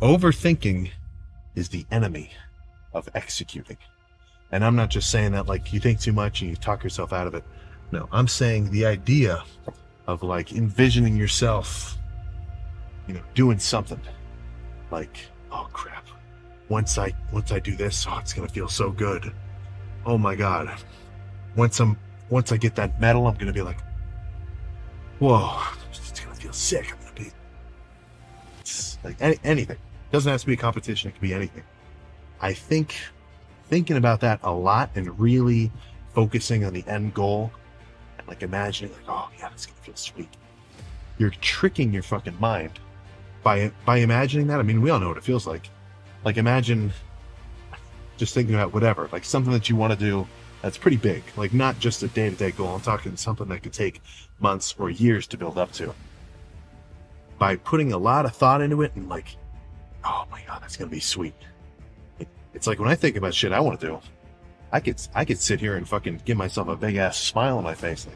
Overthinking is the enemy of executing. And I'm not just saying that like you think too much and you talk yourself out of it. No, I'm saying the idea of like envisioning yourself, doing something like, oh crap, once I do this, oh, it's gonna feel so good. Oh my God. Once I get that medal, I'm gonna be like, whoa, it's gonna feel sick. I'm gonna be, it's like anything. It doesn't have to be a competition, it can be anything. I think thinking about that a lot and really focusing on the end goal and like imagining like, oh yeah, it's gonna feel sweet. You're tricking your fucking mind by imagining that. I mean, we all know what it feels like. Like imagine just thinking about whatever, like something that you want to do that's pretty big, like not just a day-to-day goal. I'm talking something that could take months or years to build up to. By putting a lot of thought into it and like, oh my God, that's gonna be sweet. It's like when I think about shit I want to do, I could sit here and fucking give myself a big ass smile on my face,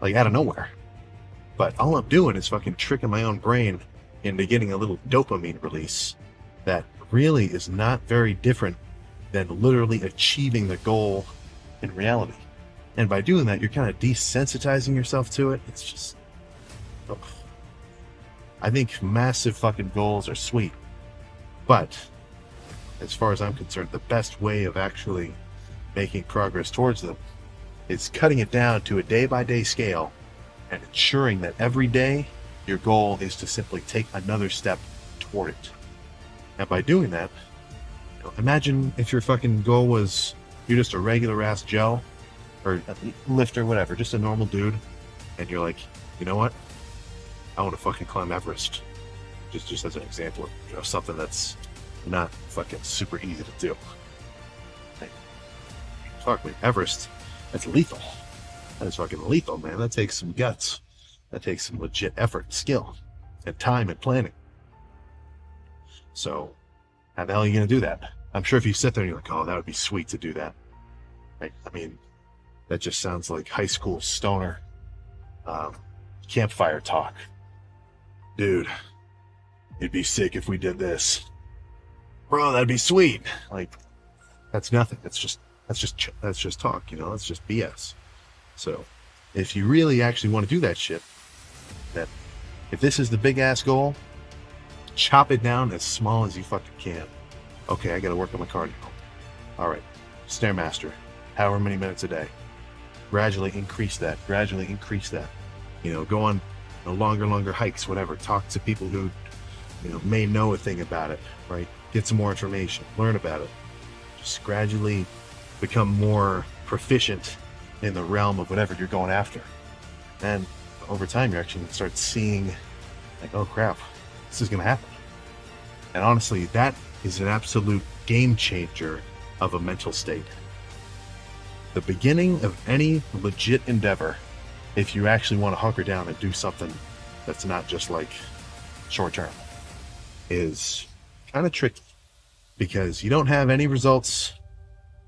like out of nowhere. But all I'm doing is fucking tricking my own brain into getting a little dopamine release that really is not very different than literally achieving the goal in reality. And by doing that, you're kind of desensitizing yourself to it. It's just, oh. I think massive fucking goals are sweet, but as far as I'm concerned, the best way of actually making progress towards them is cutting it down to a day-by-day scale and ensuring that every day your goal is to simply take another step toward it. And by doing that, imagine if your fucking goal was you're just a regular ass Joe or a lifter, whatever, just a normal dude, and you're like, you know what? I want to fucking climb Everest. Just as an example of something that's not fucking super easy to do. Like, fuck me, Everest, that's lethal. That is fucking lethal, man. That takes some guts. That takes some legit effort, skill, and time and planning. So, how the hell are you going to do that? I'm sure if you sit there and you're like, oh, that would be sweet to do that. Right? I mean, that just sounds like high school stoner campfire talk. Dude, it'd be sick if we did this. Bro, that'd be sweet. Like, that's nothing. That's just talk, that's just BS. So, if you really actually want to do that shit, that if this is the big ass goal, chop it down as small as you fucking can. Okay, I gotta work on my cardio. All right, Stairmaster, however many minutes a day. Gradually increase that. Go on longer hikes, whatever. Talk to people who, may know a thing about it, right? Get some more information, learn about it. Just gradually become more proficient in the realm of whatever you're going after. And over time, you're actually going to start seeing, like, oh crap, this is going to happen. And honestly, that is an absolute game changer of a mental state. The beginning of any legit endeavor, if you actually want to hunker down and do something that's not just like short term, is kind of tricky because you don't have any results.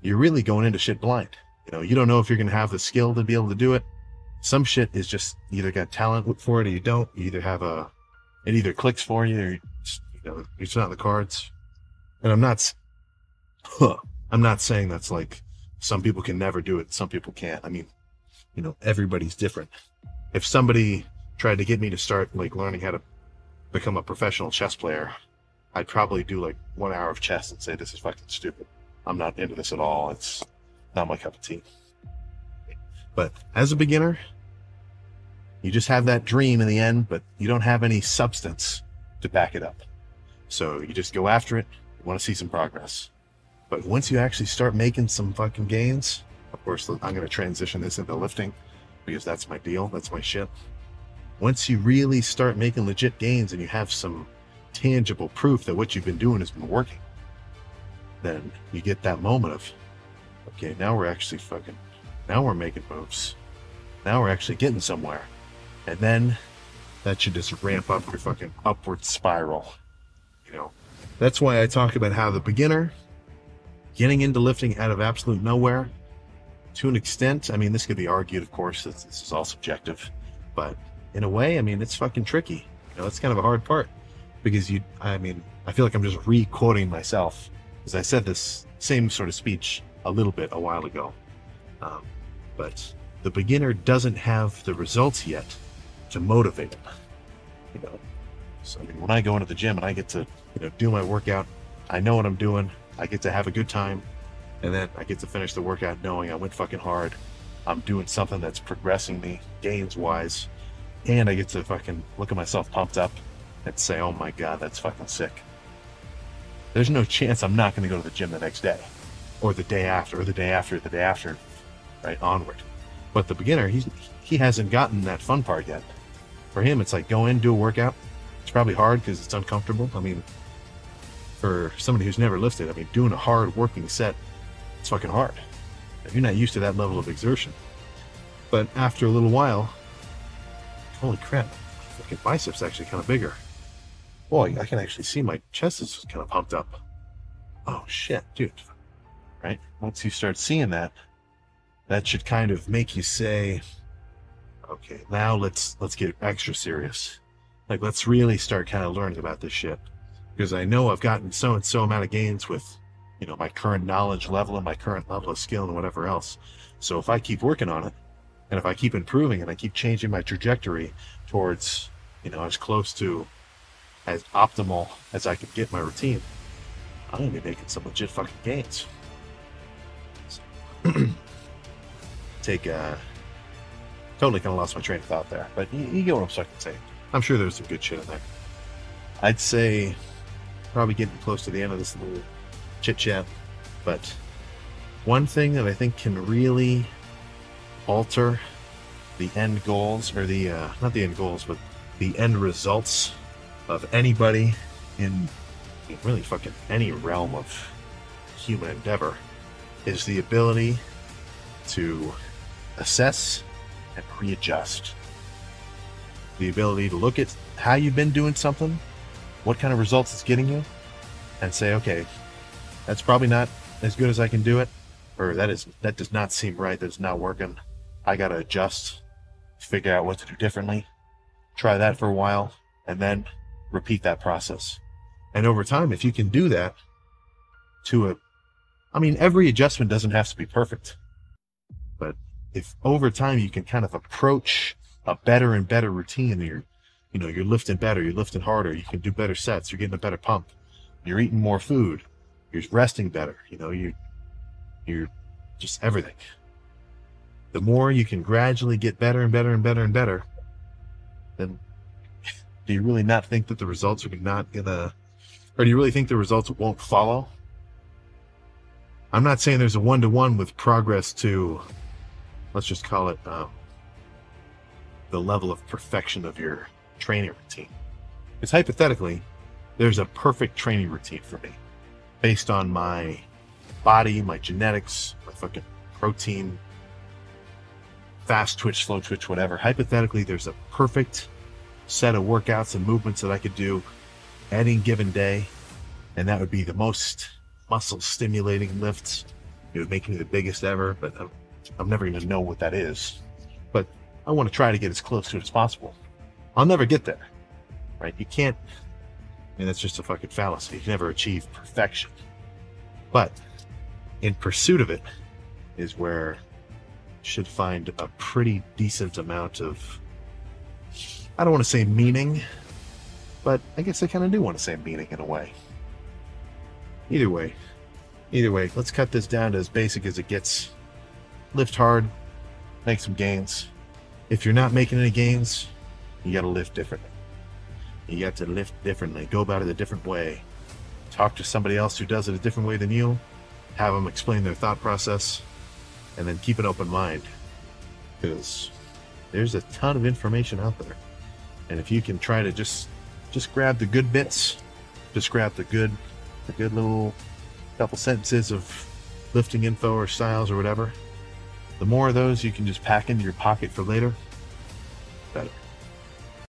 You're really going into shit blind. You don't know if you're going to have the skill to be able to do it. Some shit is just you either got talent for it or you don't. You either have it either clicks for you or it's not in the cards. And I'm not saying that's like some people can never do it, some people can't. I mean, everybody's different. If somebody tried to get me to start like learning how to become a professional chess player, I'd probably do like 1 hour of chess and say, this is fucking stupid. I'm not into this at all. It's not my cup of tea. But as a beginner, you just have that dream in the end, but you don't have any substance to back it up. So you just go after it. You want to see some progress. But once you actually start making some fucking gains, of course, I'm going to transition this into lifting because that's my deal. That's my shit. Once you really start making legit gains and you have some tangible proof that what you've been doing has been working, then you get that moment of, okay, now we're making moves. Now we're actually getting somewhere. And then that should just ramp up your fucking upward spiral. That's why I talk about how the beginner getting into lifting out of absolute nowhere, to an extent, I mean, this could be argued, of course, this is all subjective, but in a way, I mean, it's fucking tricky. That's kind of a hard part. because I mean, I feel like I'm just re-quoting myself, because I said this same sort of speech a little bit a while ago. But the beginner doesn't have the results yet to motivate him. You know, so I mean, when I go into the gym and I get to, you know, do my workout, I know what I'm doing. I get to have a good time, and then I get to finish the workout knowing I went fucking hard. I'm doing something that's progressing me gains-wise, and I get to fucking look at myself pumped up and say, oh my God, that's fucking sick. There's no chance I'm not going to go to the gym the next day, or the day after, or the day after, the day after, right, onward. But the beginner, he hasn't gotten that fun part yet. For him, it's like, go in, do a workout. It's probably hard because it's uncomfortable. I mean, for somebody who's never lifted, I mean, doing a hard working set, it's fucking hard. If you're not used to that level of exertion. But after a little while, holy crap, my fucking biceps actually kind of bigger. Boy, I can actually see my chest is kind of pumped up. Oh shit, dude. Right? Once you start seeing that, that should kind of make you say, okay, now let's get extra serious. Like, let's really start kind of learning about this shit. Because I know I've gotten so and so amount of gains with, you know, my current knowledge level and my current level of skill and whatever else. So if I keep working on it, and if I keep improving and I keep changing my trajectory towards, you know, as close to as optimal as I can get my routine, I'm gonna be making some legit fucking gains. So, totally kind of lost my train of thought there, but you get what I'm fucking saying. I'm sure there's some good shit in there. I'd say probably getting close to the end of this little chit chat, but one thing that I think can really alter the end goals, or the not the end goals, but the end results of anybody in really fucking any realm of human endeavor, is the ability to assess and readjust. The ability to look at how you've been doing something, what kind of results it's getting you, and say, okay, that's probably not as good as I can do it, or that does not seem right, that's not working. I gotta adjust, figure out what to do differently, try that for a while, and then repeat that process. And over time, if you can do that I mean, every adjustment doesn't have to be perfect, but if over time you can kind of approach a better and better routine, you're lifting better, you're lifting harder, you can do better sets, you're getting a better pump, you're eating more food, you're resting better, you're just everything. The more you can gradually get better and better and better and better, then do you really not think that the results are not gonna, or do you really think the results won't follow? I'm not saying there's a one-to-one with progress to, let's just call it the level of perfection of your training routine. Because hypothetically, there's a perfect training routine for me based on my body, my genetics, my fucking protein, fast twitch, slow twitch, whatever. Hypothetically, there's a perfect set of workouts and movements that I could do any given day, and that would be the most muscle stimulating lifts. It would make me the biggest ever, but I'm never going to know what that is. But I want to try to get as close to it as possible. I'll never get there, right? You can't, and that's just a fucking fallacy. You can never achieve perfection. But in pursuit of it is where you should find a pretty decent amount of, I don't want to say meaning, but I guess I kind of do want to say meaning in a way. Either way, let's cut this down to as basic as it gets. Lift hard, make some gains. If you're not making any gains, you got to lift differently. You got to lift differently. Go about it a different way. Talk to somebody else who does it a different way than you. Have them explain their thought process, and then keep an open mind, because there's a ton of information out there. And if you can try to just grab the good bits, just grab the good little couple sentences of lifting info or styles or whatever, the more of those you can just pack into your pocket for later, better.